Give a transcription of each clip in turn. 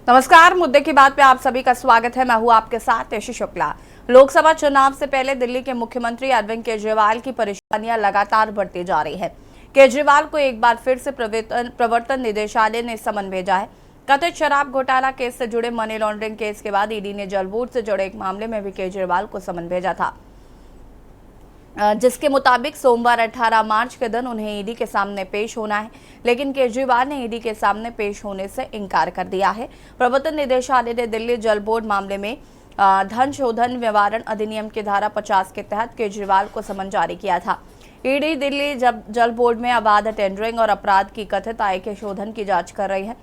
नमस्कार, मुद्दे की बात पे आप सभी का स्वागत है। मैं हूं आपके साथ यशी शुक्ला। लोकसभा चुनाव से पहले दिल्ली के मुख्यमंत्री अरविंद केजरीवाल की परेशानियां लगातार बढ़ती जा रही है। केजरीवाल को एक बार फिर से प्रवर्तन निदेशालय ने समन भेजा है। कथित शराब घोटाला केस से जुड़े मनी लॉन्ड्रिंग केस के बाद ईडी ने जल बोर्ड से जुड़े एक मामले में भी केजरीवाल को समन भेजा था, जिसके मुताबिक सोमवार 18 मार्च के दिन उन्हें ईडी के सामने पेश होना है, लेकिन केजरीवाल ने ईडी के सामने पेश होने से इनकार कर दिया है। प्रवर्तन निदेशालय ने दिल्ली जल बोर्ड मामले में धन शोधन निवारण अधिनियम की धारा 50 के तहत केजरीवाल को समन जारी किया था। ईडी दिल्ली जल बोर्ड में अवैध टेंडरिंग और अपराध की कथित आय के शोधन की जांच कर रही है।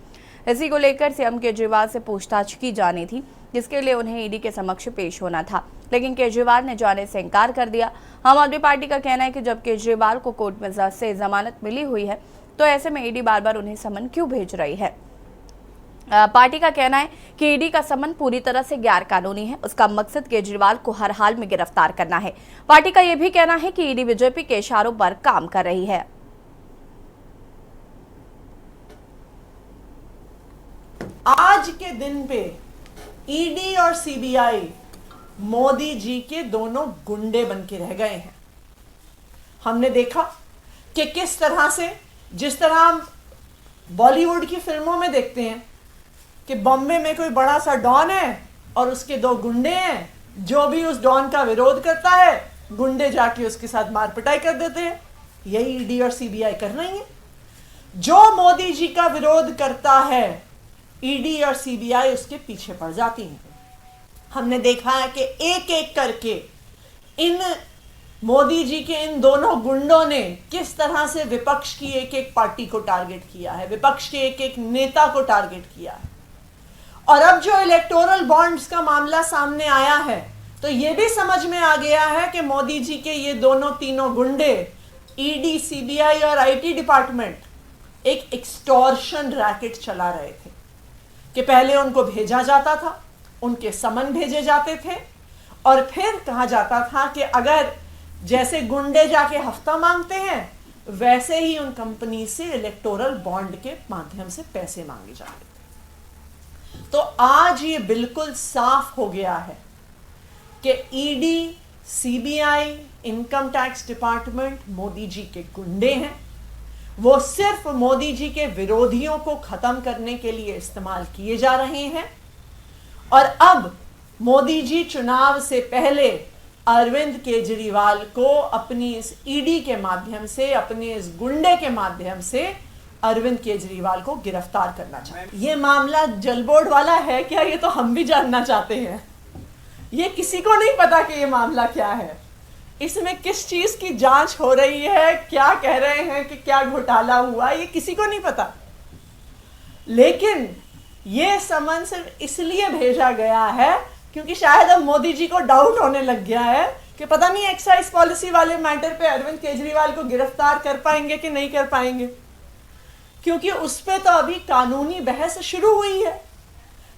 इसी को लेकर सीएम केजरीवाल से पूछताछ की जानी थी, जिसके लिए उन्हें ईडी के समक्ष पेश होना था, लेकिन केजरीवाल ने जाने से इनकार कर दिया। आम आदमी पार्टी का कहना है कि जब केजरीवाल को कोर्ट में से जमानत मिली हुई है, तो ऐसे में ईडी बार बार उन्हें समन क्यों भेज रही है। पार्टी का कहना है कि ईडी का समन पूरी तरह से गैर कानूनी है। उसका मकसद केजरीवाल को हर हाल में गिरफ्तार करना है। पार्टी का यह भी कहना है कि ईडी बीजेपी के इशारों पर काम कर रही है। आज के दिन पे ईडी और सीबीआई मोदी जी के दोनों गुंडे बन के रह गए हैं। हमने देखा कि किस तरह से, जिस तरह हम बॉलीवुड की फिल्मों में देखते हैं कि बॉम्बे में कोई बड़ा सा डॉन है और उसके दो गुंडे हैं, जो भी उस डॉन का विरोध करता है गुंडे जाके उसके साथ मार पिटाई कर देते हैं। यही ईडी और सीबीआई कर रही है। जो मोदी जी का विरोध करता है, ईडी और सीबीआई उसके पीछे पड़ जाती हैं। हमने देखा है कि एक एक करके इन मोदी जी के इन दोनों गुंडों ने किस तरह से विपक्ष की एक एक पार्टी को टारगेट किया है, विपक्ष के एक एक नेता को टारगेट किया है। और अब जो इलेक्टोरल बॉन्ड्स का मामला सामने आया है, तो यह भी समझ में आ गया है कि मोदी जी के ये दोनों तीनों गुंडे, ईडी, सीबीआई और आईटी डिपार्टमेंट एक एक्सटॉर्शन रैकेट चला रहे थे कि पहले उनको भेजा जाता था, उनके समन भेजे जाते थे और फिर कहा जाता था कि अगर जैसे गुंडे जाके हफ्ता मांगते हैं, वैसे ही उन कंपनी से इलेक्टोरल बॉन्ड के माध्यम से पैसे मांगे जाते थे। तो आज ये बिल्कुल साफ हो गया है कि ED, CBI, income tax department Modi ji के गुंडे हैं। वो सिर्फ मोदी जी के विरोधियों को खत्म करने के लिए इस्तेमाल किए जा रहे हैं। और अब मोदी जी चुनाव से पहले अरविंद केजरीवाल को अपनी इस ईडी के माध्यम से, अपने इस गुंडे के माध्यम से अरविंद केजरीवाल को गिरफ्तार करना चाहते हैं। ये मामला जल बोर्ड वाला है क्या, ये तो हम भी जानना चाहते हैं। ये किसी को नहीं पता कि ये मामला क्या है, इसमें किस चीज की जांच हो रही है, क्या कह रहे हैं कि क्या घोटाला हुआ, ये किसी को नहीं पता। लेकिन ये समन सिर्फ इसलिए भेजा गया है क्योंकि शायद अब मोदी जी को डाउट होने लग गया है कि पता नहीं एक्साइज पॉलिसी वाले मैटर पे अरविंद केजरीवाल को गिरफ्तार कर पाएंगे कि नहीं कर पाएंगे, क्योंकि उस पे तो अभी कानूनी बहस शुरू हुई है।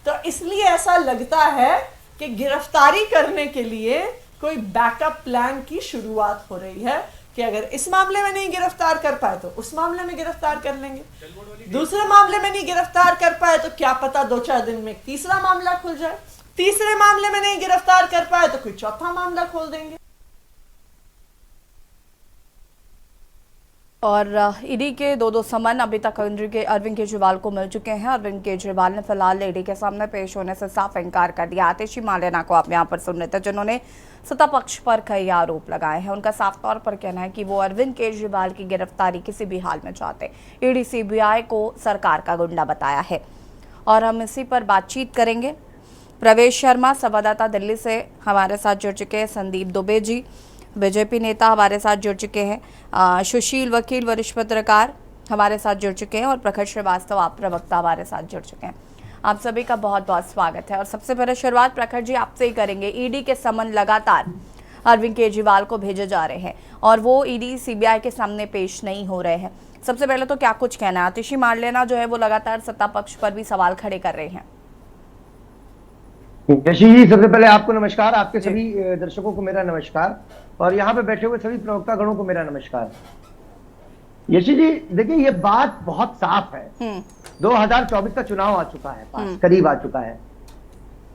तो इसलिए ऐसा लगता है कि गिरफ्तारी करने के लिए कोई बैकअप प्लान की शुरुआत हो रही है कि अगर इस मामले में नहीं गिरफ्तार कर पाए तो उस मामले में गिरफ्तार कर लेंगे, दूसरे मामले में नहीं गिरफ्तार कर पाए तो क्या पता 2-4 दिन में एक तीसरा मामला खुल जाए, तीसरे मामले में नहीं गिरफ्तार कर पाए तो कोई चौथा मामला खोल देंगे। और ईडी के दो समन अभी तक अरविंद केजरीवाल को मिल चुके हैं। अरविंद केजरीवाल ने फिलहाल ईडी के सामने पेश होने से साफ इनकार कर दिया। आतिशी मालेना को आप यहाँ पर सुन रहे थे, जिन्होंने सत्ता पक्ष पर कई आरोप लगाए हैं। उनका साफ तौर पर कहना है कि वो अरविंद केजरीवाल की गिरफ्तारी किसी भी हाल में चाहते। ईडी सीबीआई को सरकार का गुंडा बताया है और हम इसी पर बातचीत करेंगे। प्रवेश शर्मा संवाददाता दिल्ली से हमारे साथ जुड़ चुके हैं। संदीप दुबे जी बीजेपी नेता हमारे साथ जुड़ चुके हैं। सुशील वकील वरिष्ठ पत्रकार हमारे साथ जुड़ चुके हैं और प्रखर श्रीवास्तव आप प्रवक्ता हमारे साथ जुड़ चुके हैं। आप सभी का बहुत बहुत स्वागत है। और सबसे पहले शुरुआत प्रखर जी आपसे ही करेंगे। ईडी के समन लगातार अरविंद केजरीवाल को भेजे जा रहे हैं और वो ईडी सीबीआई के सामने पेश नहीं हो रहे हैं। सबसे पहले तो क्या कुछ कहना है? आतिशी मालेना जो है वो लगातार सत्ता पक्ष पर भी सवाल खड़े कर रहे हैं। यशी जी, सबसे पहले आपको नमस्कार, आपके सभी दर्शकों को मेरा नमस्कार और यहाँ पे बैठे हुए सभी प्रवक्ता गणों को मेरा नमस्कार। यशी जी, देखिए ये बात बहुत साफ है। 2024 का चुनाव आ चुका है, पास करीब आ चुका है।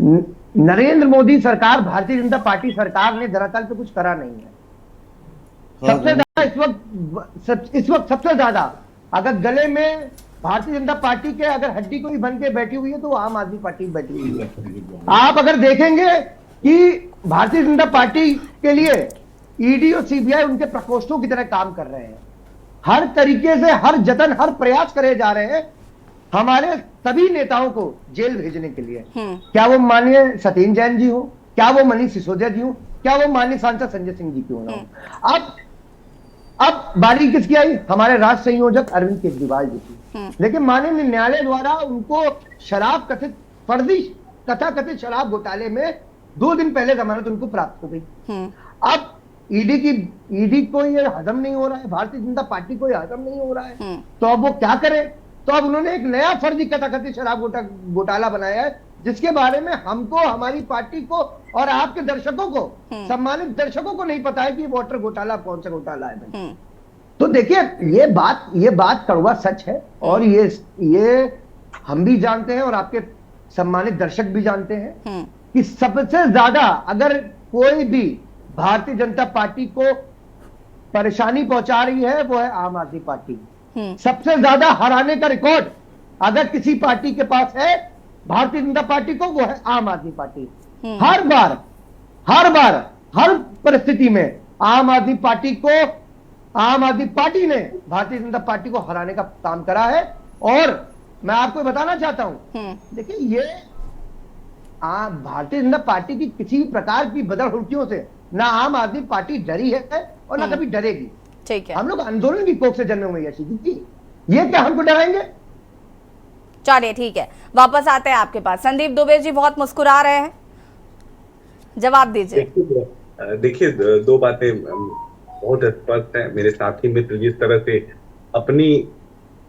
नरेंद्र मोदी सरकार, भारतीय जनता पार्टी सरकार ने धरातल पे कुछ करा नहीं है। सबसे ज्यादा इस वक्त सबसे ज्यादा अगर गले में भारतीय जनता पार्टी के अगर हड्डी कोई बन के बैठी हुई है तो आम आदमी पार्टी बैठी हुई है। आप अगर देखेंगे कि भारतीय जनता पार्टी के लिए ईडी और सीबीआई उनके प्रकोष्ठों की तरह काम कर रहे हैं। हर तरीके से हर जतन, हर प्रयास करे जा रहे हैं हमारे सभी नेताओं को जेल भेजने के लिए। क्या वो माननीय सतीन जैन जी हो, क्या वो मनीष सिसोदिया जी हो, क्या वो माननीय सांसद संजय सिंह जी क्यों ना हो। अब बारी किसकी आई? हमारे राष्ट्र संयोजक अरविंद केजरीवाल जी की। लेकिन माननीय न्यायालय द्वारा उनको शराब कथित फर्जी तथाकथित शराब घोटाले में 2 दिन पहले जमानत उनको प्राप्त हो गई। अब ईडी को ये हजम नहीं हो रहा है, भारतीय जनता पार्टी को ये हजम नहीं हो रहा है, तो अब वो क्या करे? तो अब उन्होंने एक नया फर्जी तथाकथित शराब घोटाला बनाया है, जिसके बारे में हमको, हमारी पार्टी को और आपके दर्शकों को, सम्मानित दर्शकों को नहीं पता है कि वाटर घोटाला कौन सा घोटाला है। तो देखिए ये बात कड़वा सच है और ये हम भी जानते हैं और आपके सम्मानित दर्शक भी जानते हैं कि सबसे ज्यादा अगर कोई भी भारतीय जनता पार्टी को परेशानी पहुंचा रही है वो है आम आदमी पार्टी। सबसे ज्यादा हराने का रिकॉर्ड अगर किसी पार्टी के पास है भारतीय जनता पार्टी को, वो है आम आदमी पार्टी। हर बार हर परिस्थिति में आम आदमी पार्टी ने भारतीय जनता पार्टी को हराने का काम करा है। और मैं आपको बताना चाहता हूं, देखिए ये भारतीय जनता पार्टी की किसी भी प्रकार की बदलहुड़कियों से ना आम आदमी पार्टी डरी है और ना कभी डरेगी। ठीक है, हम लोग आंदोलन की कोख से जन्मे हुए हैं जी, ये क्या हमको डराएंगे? चलिए ठीक है, वापस आते हैं आपके पास। संदीप दुबे जी बहुत मुस्कुरा रहे हैं, जवाब दीजिए। देखिए 2 बातें बहुत स्पष्ट है। मेरे साथी मित्र जिस तरह से अपनी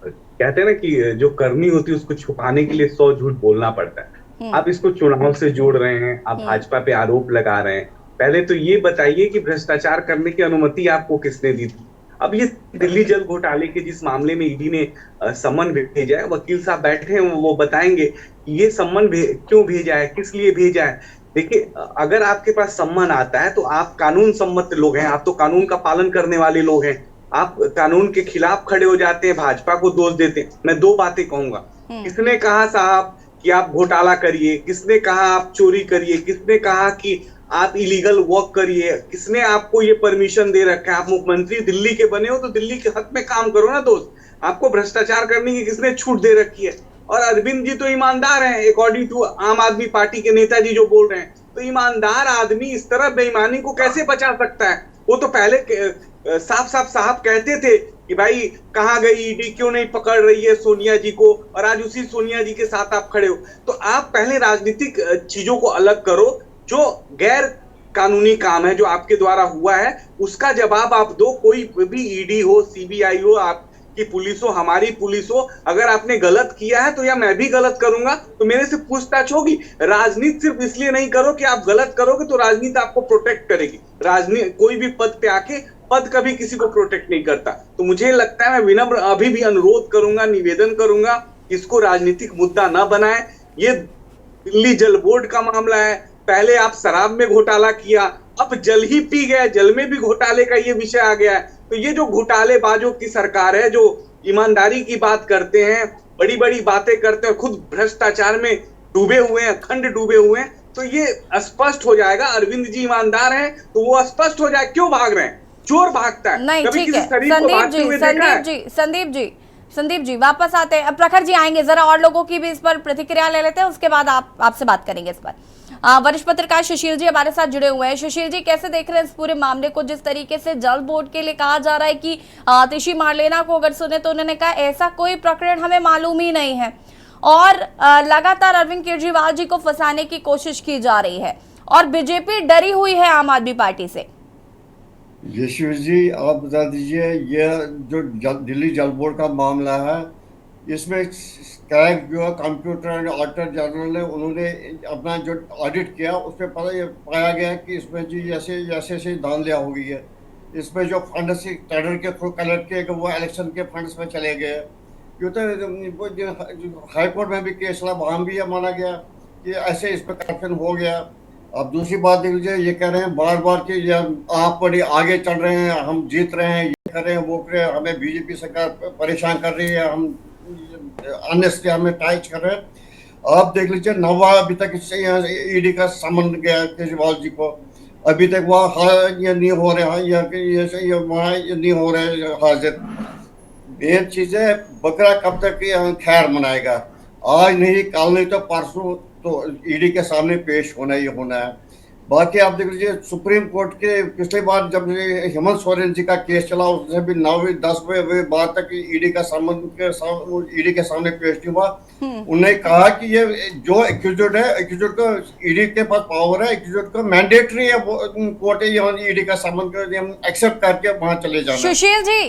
कहते हैं ना कि जो करनी होती है उसको छुपाने के लिए 100 झूठ बोलना पड़ता है। आप इसको चुनाव से जोड़ रहे हैं, आप भाजपा पे आरोप लगा रहे हैं। पहले तो ये बताइए कि भ्रष्टाचार करने की अनुमति आपको किसने दी थी? अब ये दिल्ली जल घोटाले के जिस मामले में ईडी ने सम्मन भेजा है, वकील साहब बैठे हैं, वो बताएंगे ये सम्मन क्यों भेजा है, किस लिए भेजा है। देखिए अगर आपके पास सम्मन आता है तो आप कानून सम्मत लोग हैं, आप तो कानून का पालन करने वाले लोग हैं। आप कानून के खिलाफ खड़े हो जाते हैं, भाजपा को दोष देते हैं। मैं 2 बातें कहूंगा। किसने कहा साहब कि आप घोटाला करिए? किसने कहा आप चोरी करिए? किसने कहा कि आप इलीगल वर्क करिए? किसने आपको ये परमिशन दे रखा है? आप मुख्यमंत्री दिल्ली के बने हो तो दिल्ली के हक में काम करो ना दोस्त। आपको भ्रष्टाचार करने की किसने छूट दे रखी है? और अरविंद जी तो ईमानदार हैं, अकॉर्डिंग टू आम आदमी पार्टी के नेताजी जो बोल रहे हैं। तो ईमानदार आदमी इस तरह बेईमानी को कैसे बचा सकता है? वो तो पहले साफ कहते थे कि भाई कहाँ गई ईडी, क्यों नहीं पकड़ रही है सोनिया जी को, और आज उसी सोनिया जी के साथ आप खड़े हो। तो आप पहले राजनीतिक चीजों को अलग करो। जो गैर कानूनी काम है जो आपके द्वारा हुआ है उसका जवाब आप दो। कोई भी ईडी हो, सीबीआई हो, आपकी पुलिस हो, हमारी पुलिस हो, अगर आपने गलत किया है तो या मैं भी गलत करूंगा तो मेरे से पूछताछ होगी। राजनीति सिर्फ इसलिए नहीं करो कि आप गलत करोगे तो राजनीति आपको प्रोटेक्ट करेगी। राजनीति कोई भी पद पे आके पद कभी किसी को प्रोटेक्ट नहीं करता। तो मुझे लगता है मैं विनम्र अभी भी अनुरोध करूंगा, निवेदन करूंगा, इसको राजनीतिक मुद्दा न बनाए। ये दिल्ली जल बोर्ड का मामला है, पहले आप शराब में घोटाला किया, अब जल ही पी गए, जल में भी घोटाले का ये विषय आ गया है। तो ये जो घोटालेबाजों की सरकार है, जो ईमानदारी की बात करते हैं, बड़ी बड़ी बातें करते हैं, खुद भ्रष्टाचार में डूबे हुए हैं, अखंड डूबे हुए हैं, तो ये स्पष्ट हो जाएगा। अरविंद जी ईमानदार हैं तो वो स्पष्ट हो जाए, क्यों भाग रहे हैं? चोर भागता है। नहीं, ठीक है संदीप जी वापस आते हैं। अब प्रखर जी आएंगे, जरा और लोगों की भी इस पर प्रतिक्रिया ले लेते हैं, उसके बाद आपसे बात करेंगे इस पर। वरिष्ठ पत्रकार सुशील जी हमारे साथ जुड़े हुए हैं। सुशील जी, कैसे देख रहे हैं इस पूरे मामले को? जिस तरीके से जल बोर्ड के लिए कहा जा रहा है कि आतिशी मार्लेना को अगर सुने तो उन्होंने कहा ऐसा कोई प्रकरण हमें मालूम ही नहीं है, और लगातार अरविंद केजरीवाल जी को फंसाने की कोशिश की जा रही है, और बीजेपी डरी हुई है आम आदमी पार्टी से। यशवी जी, आप बता दीजिए, यह जो दिल्ली जल बोर्ड का मामला है, इसमें कैग जो है कंप्यूटर एंड ऑडिटर जनरल ने उन्होंने अपना जो ऑडिट किया उसमें पाया गया कि इसमें जी ऐसे धांधलियाँ हो गई है। इसमें जो फंड टेंडर के थ्रू कलेक्ट किए गए वो इलेक्शन के फंड्स में चले गए। ये तो हाई कोर्ट में भी केस चला, वहाँ भी ये माना गया कि ऐसे इस पर करप्शन हो गया। अब दूसरी बात देख लीजिए, ये कह रहे हैं बार बार कि ये आप बड़ी आगे चल रहे हैं, हम जीत रहे हैं, ये कर रहे हैं, वो कर रहे हैं, हमें बीजेपी सरकार परेशान कर रही है, हम अननेसेसरी हमें टाइच कर रहे हैं। आप देख लीजिए नवा अभी तक इससे यहाँ ईडी का समन गया केजरीवाल जी को, अभी तक वहाँ ये नहीं हो रहे हैं, ये वहाँ ये नहीं हो रहे हाजिर। मेन चीज है बकरा कब तक खैर मनाएगा, आज नहीं कल नहीं तो परसों तो ईडी के सामने पेश होना ही होना है। बाकी आप देख लीजिए सुप्रीम कोर्ट के पिछली बार जब हेमंत सोरेन जी का केस चला उससे भी 9-10 बाद तक ईडी का ईडी के सामने पेश नहीं हुआ। उन्होंने कहा कि ये जो एक्यूज्ड है, एक्यूज्ड को ईडी के पास पावर है, एक्यूज्ड को मैंडेटरी है वो कोर्ट ईडी का सामान एक्सेप्ट करके वहां चले जाना।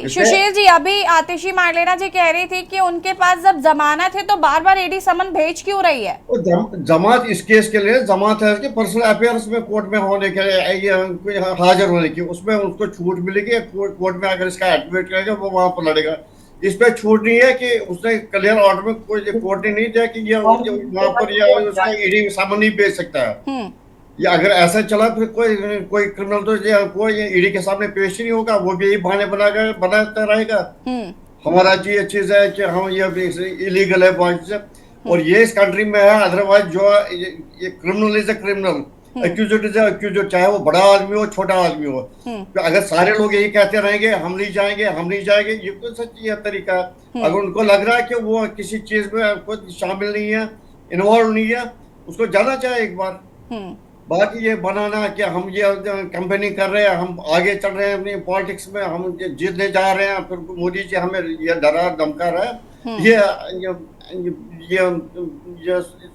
सुशील जी अभी आतिशी मार्लेना जी कह रही थी कि उनके पास जब जमानत है तो बार बार ईडी समन भेज क्यों रही है? जमात इस केस के लिए जमात है कि पर्सनल अफेयर्स में कोर्ट में होने के लिए हाजिर होने की, उसमें उसको छूट मिलेगी। कोर्ट में अगर इसका एडमिट करेगा वो वहां पर लड़ेगा। इस पे छूट नहीं है कि उसने क्लियर ऑर्डर में कोई कोर्ट ने नहीं दिया कि ये वहां पर उसका ईडी सामान नहीं भेज सकता है। या अगर ऐसा चला फिर कोई क्रिमिनल तो कोई ईडी के सामने पेश ही नहीं होगा, वो भी यही बहाने बनाता रहेगा। हमारा जी ये चीज है कि हम ये इलीगल है और ये इस कंट्री में है। अदरवाइज जो ये criminal is a criminal, accused is accused, चाहे वो बड़ा आदमी हो छोटा आदमी हो। तो अगर सारे लोग यही कहते रहेंगे हम नहीं जाएंगे हम नहीं जाएंगे, ये तो सच्ची है तरीका। अगर उनको लग रहा है कि वो किसी चीज में कोई शामिल नहीं है, इन्वॉल्व नहीं है, उसको जाना चाहे एक बार। बाकी ये बनाना कि हम ये कैंपेनिंग कर रहे हैं, हम आगे चल रहे हैं अपनी पॉलिटिक्स में, हम जीतने जा रहे हैं, फिर मोदी जी हमें ये डरा धमका रहा है, ये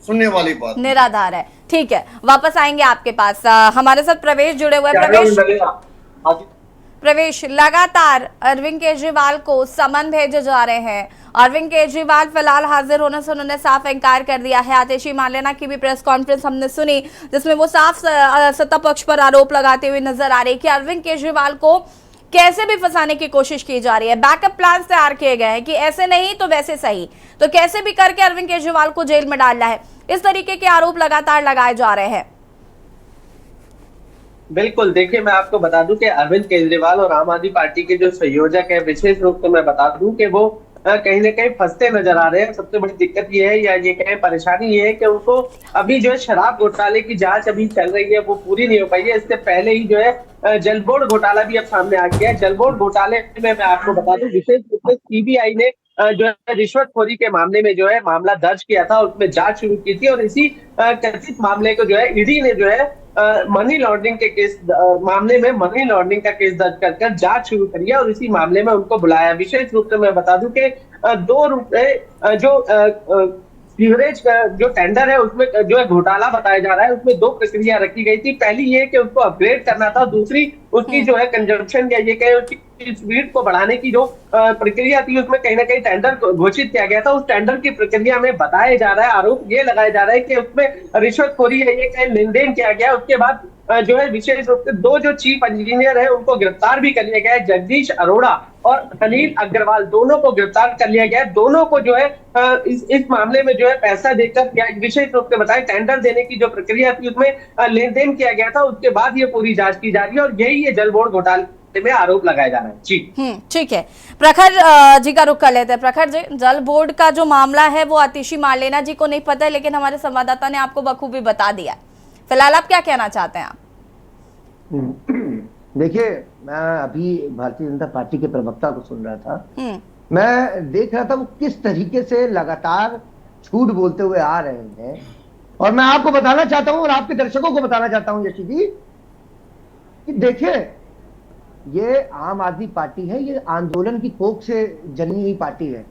सुनने वाली बात निराधार है। ठीक है, वापस आएंगे आपके पास। हमारे साथ प्रवेश जुड़े हुए हैं। प्रवेश, लगातार अरविंद केजरीवाल को समन भेजे जा रहे हैं। अरविंद केजरीवाल फिलहाल हाजिर होने से उन्होंने साफ इनकार कर दिया है। आतिशी मार्लेना की भी प्रेस कॉन्फ्रेंस हमने सुनी जिसमें वो साफ सत्ता पक्ष पर आरोप लगाते हुए नजर आ रही है कि अरविंद केजरीवाल को कैसे भी फंसाने की कोशिश की जा रही है। बैकअप प्लान तैयार किए गए हैं कि ऐसे नहीं तो वैसे सही, तो कैसे भी करके अरविंद केजरीवाल को जेल में डालना है। इस तरीके के आरोप लगातार लगाए जा रहे हैं। बिल्कुल, देखिए मैं आपको बता दूं कि अरविंद केजरीवाल और आम आदमी पार्टी के जो संयोजक है, विशेष रूप से मैं बता दूं कि वो कहीं ना कहीं फंसते नजर आ रहे हैं। सबसे बड़ी दिक्कत ये है या ये कहें परेशानी ये है कि उनको अभी जो है शराब घोटाले की जांच अभी चल रही है वो पूरी नहीं हो पाई है। इससे पहले ही जो है जलबोर्ड घोटाला भी अब सामने आ गया है। जलबोर्ड घोटाले में मैं आपको बता दूं विशेष रूप से सीबीआई ने जो है रिश्वतखोरी के मामले में जो है मामला दर्ज किया था, उसमें जांच शुरू की थी और इसी कथित मामले को जो है ईडी ने जो है मनी लॉन्ड्रिंग के केस मामले में मनी लॉन्ड्रिंग का केस दर्ज कर जांच शुरू करी है और इसी मामले में उनको बुलाया। विशेष रूप से मैं बता दूं कि 2 रुपए जो सीवरेज का जो टेंडर है उसमें जो है घोटाला बताया जा रहा है। उसमें 2 प्रक्रिया रखी गई थी। पहली ये कि उसको अपग्रेड करना था, दूसरी उसकी जो है कंजम्पशन या ये कहे उसकी स्पीड को बढ़ाने की जो प्रक्रिया थी उसमें कहीं ना कहीं टेंडर घोषित किया गया था। उस टेंडर की प्रक्रिया में बताया जा रहा है, आरोप ये लगाया जा रहा है कि उसमें रिश्वतखोरी है ये कहीं लेन देन किया गया। उसके बाद जो है विशेष रूप से 2 जो चीफ इंजीनियर है उनको गिरफ्तार भी कर लिया गया है। जगदीश अरोड़ा और अनिल अग्रवाल दोनों को गिरफ्तार कर लिया गया है। दोनों को जो है इस मामले में जो है पैसा देकर या विशेष रूप से बताएं टेंडर देने की जो प्रक्रिया थी उसमें लेन देन किया गया था। उसके बाद ये पूरी जांच की जा रही है और यही ये जलबोर्ड घोटाले में आरोप लगाया जा रहा है। जी ठीक है, प्रखर जी का रुख कर लेते हैं। प्रखर जी, जल बोर्ड का जो मामला है वो आतिशी मार्लेना जी को नहीं पता है, लेकिन हमारे संवाददाता ने आपको बखूबी बता दिया। फिलहाल आप क्या कहना चाहते हैं? आप देखिए, मैं अभी भारतीय जनता पार्टी के प्रवक्ता को सुन रहा था, मैं देख रहा था वो किस तरीके से लगातार झूठ बोलते हुए आ रहे हैं। और मैं आपको बताना चाहता हूं और आपके दर्शकों को बताना चाहता हूं यशी जी कि देखिए, ये आम आदमी पार्टी है, ये आंदोलन की कोख से जन्मी हुई पार्टी है।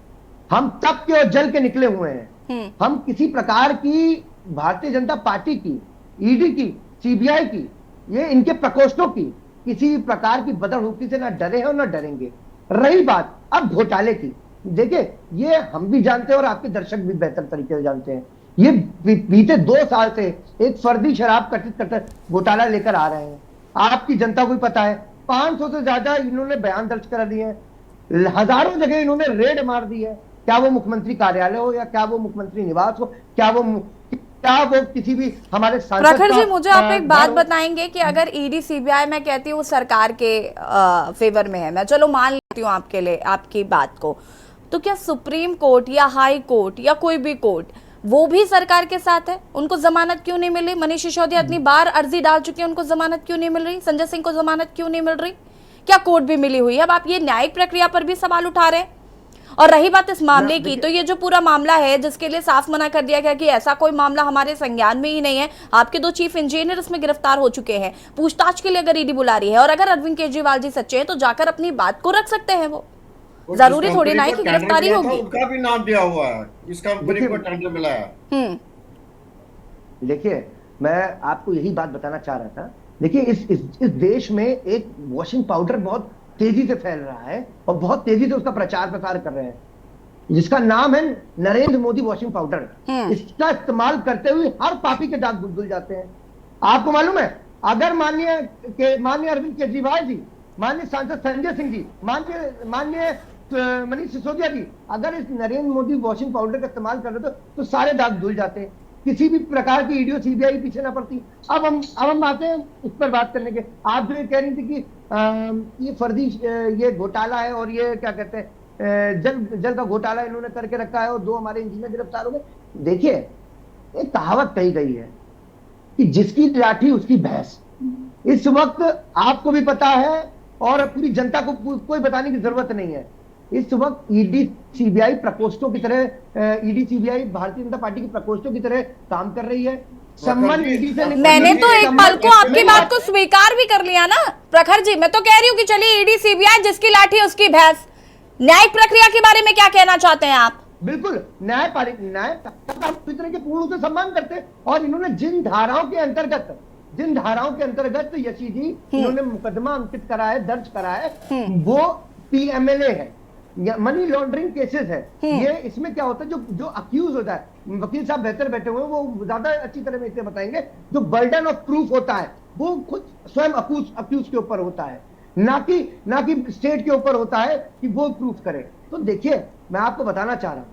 हम तप के और जल के निकले हुए हैं। हम किसी प्रकार की भारतीय जनता पार्टी की, ईडी की, सीबीआई की, ये इनके प्रकोष्ठों की किसी प्रकार की बदरहुकी से ना डरे हैं और ना डरेंगे। रही बात अब घोटाले की, देखिए ये हम भी जानते हैं और आपके दर्शक भी बेहतर तरीके से जानते हैं। ये बीते 2 साल से एक फर्जी शराब कथित घोटाला लेकर आ रहे हैं। आपकी जनता को भी पता है 500 से ज्यादा इन्होंने बयान दर्ज करा दिए हैं, हजारों जगह इन्होंने रेड मार दी है, क्या वो मुख्यमंत्री कार्यालय हो या क्या वो मुख्यमंत्री निवास हो, क्या वो किसी भी हमारे सांसद प्रखर जी, का, मुझे आप एक बात घर हो। बताएंगे कि अगर ईडी सीबीआई, मैं कहती हूँ सरकार के फेवर में है, मैं चलो मान लेती हूँ आपके लिए आपकी बात को, तो क्या सुप्रीम कोर्ट या हाई कोर्ट या कोई भी कोर्ट वो भी सरकार के साथ है? उनको जमानत क्यों नहीं मिल रही? मनीष सिसोदिया इतनी बार अर्जी डाल चुके हैं, उनको जमानत क्यों नहीं मिल रही? संजय सिंह को जमानत क्यों नहीं मिल रही? क्या कोर्ट भी मिली हुई है? अब आप ये न्यायिक प्रक्रिया पर भी सवाल उठा रहे हैं। और रही बात इस मामले की, तो ये जो पूरा मामला है जिसके लिए साफ मना कर दिया गया कि ऐसा कोई मामला हमारे संज्ञान में ही नहीं है, आपके 2 चीफ इंजीनियर इसमें गिरफ्तार हो चुके हैं, पूछताछ के लिए अगर ईडी बुला रही है, और अगर अरविंद केजरीवाल जी सच्चे हैं तो जाकर अपनी बात को रख सकते हैं। वो जरूरी थोड़ी ना है कि गिरफ्तारी होगी। उनका भी नाम दिया हुआ है, इस कंपनी को टेंडर मिला है। देखिए, मैं आपको यही बात बताना चाह रहा था। देखिए, इस देश में एक वॉशिंग पाउडर बहुत तेजी से फैल रहा है और बहुत तेजी से उसका प्रचार प्रसार कर रहे हैं, जिसका नाम है नरेंद्र मोदी वॉशिंग पाउडर। इसका इस्तेमाल करते हुए हर पापी के दाग धुल जाते हैं। आपको मालूम है, अगर माननीय अरविंद केजरीवाल जी, माननीय सांसद संजय सिंह जी, माननीय मनीष सिसोदिया जी अगर इस नरेंद्र मोदी वॉशिंग पाउडर का इस्तेमाल कर रहे तो सारे दाग धुल जाते हैं, किसी भी प्रकार की ईडी और सीबीआई पीछे ना पड़ती। अब हम आते हैं उस पर बात करने के। आप जो ये कह रही थी कि ये फर्जी ये घोटाला है और ये क्या कहते हैं जल का घोटाला इन्होंने करके रखा है और 2 हमारे इंजीनियर गिरफ्तार हो गए। देखिए, एक कहावत कही गई है कि जिसकी लाठी उसकी भैंस। इस वक्त आपको भी पता है और पूरी जनता को कोई बताने की जरूरत नहीं है, इस वक्त ईडी सीबीआई प्रकोष्ठों की तरह, ED CBI Bharatiya Janata party की प्रकोष्ठों की तरह काम कर रही है। संबंध ईडी से मैंने तो एक पल को आपकी बात को स्वीकार भी कर लिया ना प्रखर जी। मैं तो कह रही हूँ कि चलिए ईडी सीबीआई, जिसकी लाठी उसकी भैंस। न्यायिक प्रक्रिया के बारे में क्या कहना चाहते हैं आप? बिल्कुल, न्याय तरह के पूर्ण रूप से सम्मान करते हैं। और इन्होंने जिन धाराओं के अंतर्गत यशी जी इन्होंने मुकदमा अंकित करा है, दर्ज करा है, वो पीएमएलए है या मनी लॉन्ड्रिंग केसेस है। ये इसमें क्या होता है, जो अक्यूज होता है, वकील साहब बेहतर बैठे हुए हैं, वो ज्यादा अच्छी तरह में इसे बताएंगे, जो बर्डन ऑफ प्रूफ होता है वो खुद स्वयं अक्यूज के ऊपर होता है, ना कि स्टेट के ऊपर होता है कि वो प्रूफ करे। तो देखिए, मैं आपको बताना चाह रहा हूं,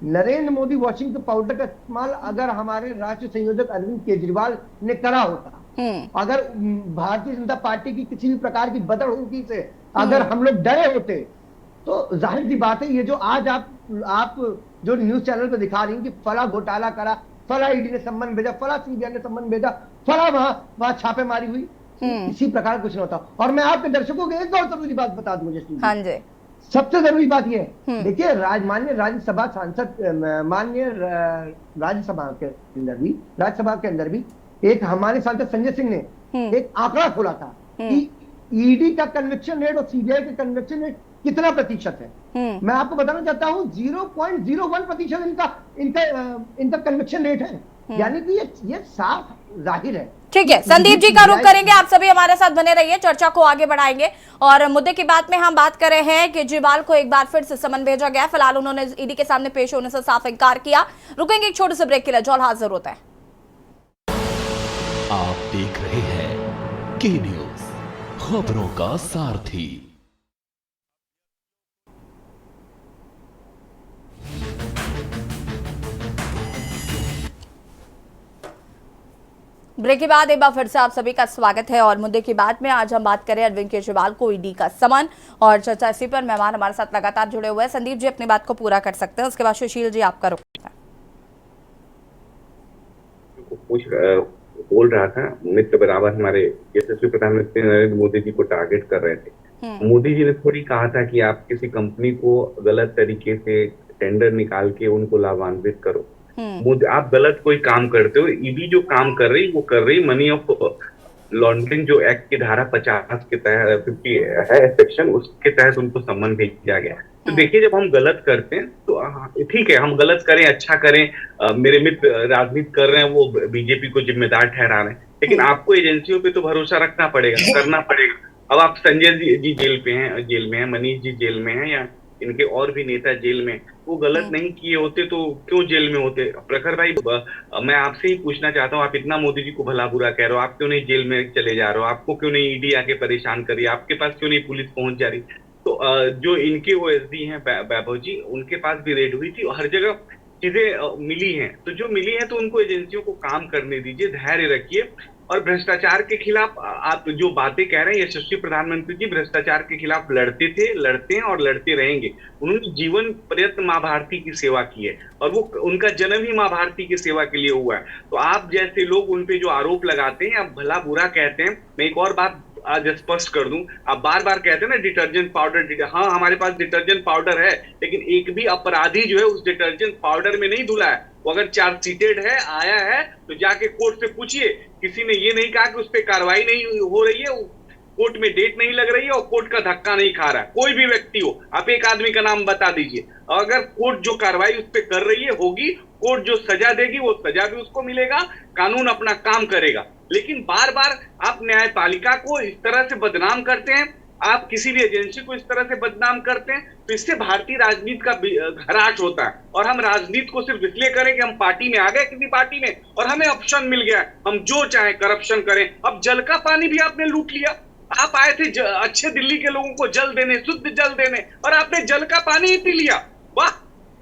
नरेंद्र मोदी वॉशिंग पाउडर का इस्तेमाल अगर हमारे राष्ट्रीय संयोजक अरविंद केजरीवाल ने करा होता, अगर भारतीय जनता पार्टी की किसी भी प्रकार की बदअकीदगी से अगर हम लोग डरे होते, तो जाहिर सी बात है, ये जो आज आप जो न्यूज चैनल पे दिखा रही हैं कि फला घोटाला करा, फला ईडी ने सम्मन भेजा, फला सीबीआई ने सम्मन भेजा, फला वहां छापेमारी हुई, इसी प्रकार कुछ नहीं होता। और मैं आपके दर्शकों को एक और जरूरी बात बता दूं, हाँ जी, सबसे जरूरी बात यह है, देखिए, माननीय राज्यसभा सांसद, माननीय राज्यसभा के अंदर भी एक हमारे सांसद संजय सिंह ने एक आंकड़ा खोला था कि ईडी का कन्विक्शन रेट और सीबीआई का कन्विक्शन रेट कितना प्रतिशत है। मैं आपको बताना चाहता हूं 0.01% इनका कन्विक्शन रेट है, यानी कि ये साफ जाहिर है। ठीक है, संदीप जी का रुख करेंगे, आप सभी हमारे साथ बने रहिए, चर्चा को आगे बढ़ाएंगे। और मुद्दे की बात में हम बात कर रहे हैं कि केजरीवाल को एक बार फिर से समन भेजा गया। फिलहाल उन्होंने ईडी के सामने पेश होने से साफ इनकार किया। रुकेंगे एक छोटे से ब्रेक के लिए, जौल हाजिर होता है। आप देख रहे हैं के न्यूज, खबरों का सारथी। ब्रेक के बाद एक बार फिर से आप सभी का स्वागत है। और मुद्दे की बात में आज हम बात करें अरविंद केजरीवाल को ईडी का समन, और चर्चा इसी पर मेहमान हमारे साथ लगातार जुड़े हुए हैं। संदीप जी अपनी बात को पूरा कर सकते हैं, उसके बाद सुशील जी आपका रुख है। बोल रहा था मित्र बराबर हमारे यशस्वी प्रधानमंत्री नरेंद्र मोदी जी को टारगेट कर रहे थे। मोदी जी ने थोड़ी कहा था कि आप किसी कंपनी को गलत तरीके से टेंडर निकाल के उनको लाभान्वित करो। आप गलत कोई काम करते हो, ईडी जो काम कर रही वो कर रही मनी ऑफ लॉन्ड्रिंग जो एक्ट की धारा 50 के तहत 50 है सेक्शन, उसके तहत उनको सम्मन भेजा गया। तो देखिए, जब हम गलत करते हैं तो ठीक है, हम गलत करें, अच्छा करें। मेरे मित्र राजनीति कर रहे हैं, वो बीजेपी को जिम्मेदार ठहरा रहे हैं, लेकिन आपको एजेंसियों पे तो भरोसा रखना पड़ेगा, करना पड़ेगा। अब आप संजय जी जेल में हैं, मनीष जी जेल में हैं, या इनके और भी नेता जेल में, वो गलत नहीं किए होते तो क्यों जेल में होते? प्रखर भाई, मैं आपसे ही पूछना चाहता हूँ, आप इतना मोदी जी को भला बुरा कह रहे हो, आप क्यों नहीं जेल में चले जा रहे हो? आपको क्यों नहीं ईडी आके परेशान कर रही? आपके पास क्यों नहीं पुलिस पहुंच जा रही? तो जो इनके ओएसडी हैं वैभव जी, उनके पास भी रेड हुई थी और हर जगह चीजें मिली हैं। तो जो मिली हैं तो उनको एजेंसियों को काम करने दीजिए, धैर्य रखिए। और भ्रष्टाचार के खिलाफ आप जो बातें कह रहे हैं, यशस्वी प्रधानमंत्री जी भ्रष्टाचार के खिलाफ लड़ते थे, लड़ते हैं और लड़ते रहेंगे। उन्होंने जीवन पर्यंत माँ भारती की सेवा की है और वो उनका जन्म ही माँ भारती की सेवा के लिए हुआ है। तो आप जैसे लोग उन पे जो आरोप लगाते हैं, आप भला बुरा कहते हैं। मैं एक और बात आज स्पष्ट कर दूं, आप बार बार कहते हैं ना डिटर्जेंट पाउडर, हाँ हमारे पास डिटर्जेंट पाउडर है, लेकिन एक भी अपराधी जो है उस डिटर्जेंट पाउडर में नहीं धुला है। वो अगर चार्जशीटेड है, आया है, तो जाके कोर्ट से पूछिए। किसी ने ये नहीं कहा कि उस पर कार्रवाई नहीं हो रही है, कोर्ट में डेट नहीं लग रही है और कोर्ट का धक्का नहीं खा रहा है, कोई भी व्यक्ति हो। आप एक आदमी का नाम बता दीजिए। अगर कोर्ट जो कार्रवाई उस पर कर रही है होगी, कोर्ट जो सजा देगी वो सजा भी उसको मिलेगा, कानून अपना काम करेगा। लेकिन बार बार आप न्यायपालिका को इस तरह से बदनाम करते हैं, आप किसी भी एजेंसी को इस तरह से बदनाम करते हैं, तो इससे भारतीय राजनीति का घराट होता है। और हम राजनीति को सिर्फ इसलिए करें कि हम पार्टी में आ गए किसी पार्टी में और हमें ऑप्शन मिल गया, हम जो चाहे करप्शन करें। अब जल का पानी भी आपने लूट लिया। आप आए थे अच्छे दिल्ली के लोगों को जल देने, शुद्ध जल देने, और आपने जल का पानी ही पी लिया। वाह,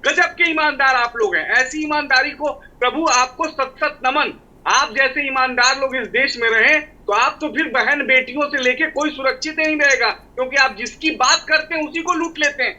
गजब के ईमानदार आप लोग हैं। ऐसी ईमानदारी को प्रभु आपको सत सत नमन। आप जैसे ईमानदार लोग इस देश में रहें तो आप तो फिर बहन बेटियों से लेके कोई सुरक्षित नहीं रहेगा, क्योंकि आप जिसकी बात करते हैं उसी को लूट लेते हैं।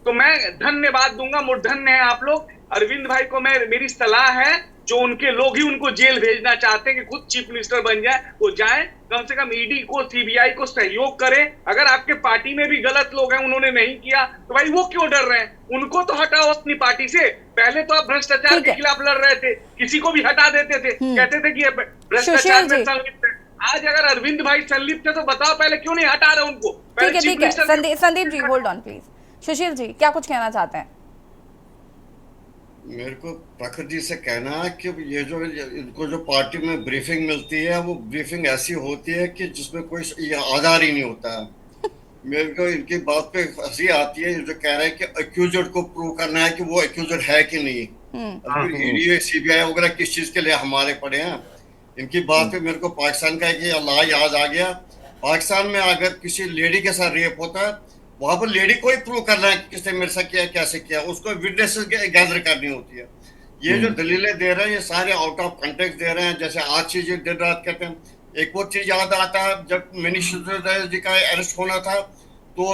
तो मैं धन्यवाद दूंगा, मूर्धन्य है आप लोग। अरविंद भाई को मेरी सलाह है, जो उनके लोग ही उनको जेल भेजना चाहते हैं कि खुद चीफ मिनिस्टर बन जाए, वो जाए, कम से कम ईडी को, सीबीआई को सहयोग करें। अगर आपके पार्टी में भी गलत लोग हैं, उन्होंने नहीं किया, तो भाई वो क्यों डर रहे हैं? उनको तो हटाओ अपनी पार्टी से। पहले तो आप भ्रष्टाचार के खिलाफ लड़ रहे थे, किसी को भी हटा देते थे, कहते थे कि ये भ्रष्टाचार में संलिप्त है। आज अगर अरविंद भाई संलिप्त है तो बताओ पहले क्यों नहीं हटा रहे उनको? ठीक है। Sandeep ji hold on please. Sushil ji क्या कुछ कहना चाहते हैं? मेरे को प्रखर जी से कहना है कि ये जो इनको जो पार्टी में ब्रीफिंग मिलती है, वो ब्रीफिंग ऐसी होती है कि जिसमें कोई आधार ही नहीं होता है। मेरे को इनकी बात पे हंसी आती है, जो कह रहे हैं कि अक्यूजड को प्रूव करना है कि वो अक्यूजड है कि नहीं। ईडी सीबीआई वगैरह किस चीज के लिए हमारे पड़े हैं? इनकी बात पे मेरे को पाकिस्तान का एक अल्लाह याद आ गया। पाकिस्तान में अगर किसी लेडी के साथ रेप होता है, वहां पर लेडी को ही प्रूव करना है कि किसने मेरे साथ किया, कैसे किया, उसको विटनेसेस गैदर करनी होती है। ये जो दलीलें दे रहे हैं ये सारे आउट ऑफ कॉन्टेक्स्ट दे रहे हैं। जैसे आज चीज दिन रात कहते हैं। एक और चीज याद आता है, जब मनीष सिसोदिया जी का अरेस्ट होना था तो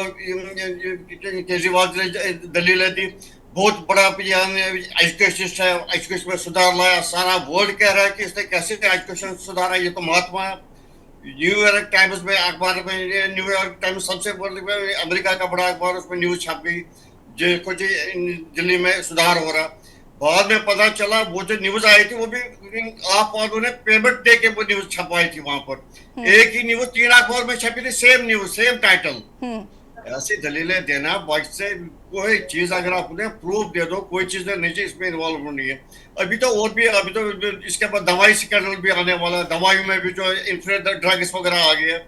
केजरीवाल ने दलीलें दी, बहुत बड़ा एजुकेशन है, एजुकेशन में सुधार लाया। सारा वर्ल्ड कह रहा है कि इसने कैसे एजुकेशन सुधारा, ये तो महात्मा है। न्यूयॉर्क टाइम्स में अखबार में, न्यूयॉर्क टाइम्स सबसे बड़ा अमेरिका का बड़ा अखबार, उसमें न्यूज छप गई जो कुछ दिल्ली में सुधार हो रहा। बाद में पता चला वो जो न्यूज आई थी वो भी आप वालों ने पेमेंट दे के वो न्यूज छपवाई थी। वहां पर एक ही न्यूज 3 अखबार में छपी थी, सेम न्यूज, सेम टाइटल। ऐसी दलीलें देना, बाकी से कोई चीज अगर आप उन्हें प्रूफ दे दो, कोई चीज नहीं इसमें इन्वॉल्व नहीं है। अभी तो और भी, अभी तो इसके बाद दवाई स्कैंडल भी आने वाला है। दवाई में भी जो इन्फ्लुएंजा ड्रग्स वगैरह आ गए,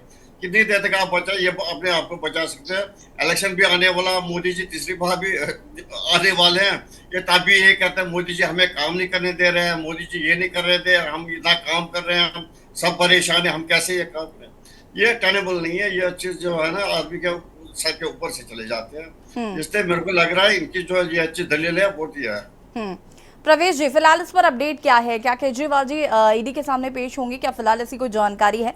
कितनी देर तक आप बचा, ये अपने आप को बचा सकते हैं। इलेक्शन भी आने वाला, मोदी जी तीसरी बार भी आने वाले हैं। ये तभी ये कहते हैं मोदी जी हमें काम नहीं करने दे रहे हैं, मोदी जी ये नहीं कर रहे थे, हम इतना काम कर रहे हैं, हम सब परेशान है, हम कैसे ये काम करें? ये टेनेबल नहीं है। ये चीज जो है ना, आदमी के सर के ऊपर से चले जाते हैं। इसलिए मेरे को लग रहा है इनकी जो ये अच्छी दलील है वो दिया है। प्रवेश जी, फिलहाल इस पर अपडेट क्या है? क्या केजरीवाल जी ईडी के सामने पेश होंगे? क्या फिलहाल ऐसी कोई जानकारी है?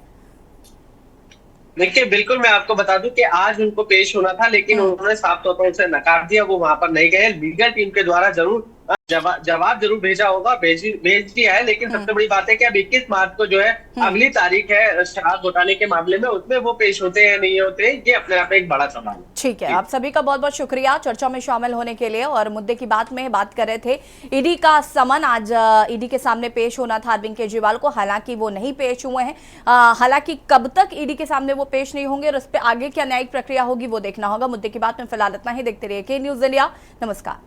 देखिए, बिल्कुल मैं आपको बता दूं कि आज उनको पेश होना था, लेकिन उन्होंने साफ तौर पर उसे नकार दिया, वो वहां पर नहीं गए। लीगल टीम के द्वारा जरूर जवाब जरूर भेजा होगा, भेज दिया है। लेकिन सबसे बड़ी बात है कि अब 21 मार्च को जो है अगली तारीख है शराब घोटाले के मामले में, उसमें वो पेश होते हैं नहीं होते, ये अपने आप में एक बड़ा सवाल है। ठीक है, आप सभी का बहुत बहुत शुक्रिया चर्चा में शामिल होने के लिए। और मुद्दे की बात में बात कर रहे थे, ईडी का समन आज ईडी के सामने पेश होना था अरविंद केजरीवाल को, हालांकि वो नहीं पेश हुए हैं। हालांकि कब तक ईडी के सामने वो पेश नहीं होंगे और उस पर आगे क्या न्यायिक प्रक्रिया होगी वो देखना होगा। मुद्दे की बात में फिलहाल इतना ही। देखते रहिए के न्यूज इंडिया। नमस्कार।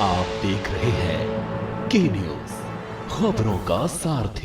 आप देख रहे हैं के न्यूज, खबरों का सारथी।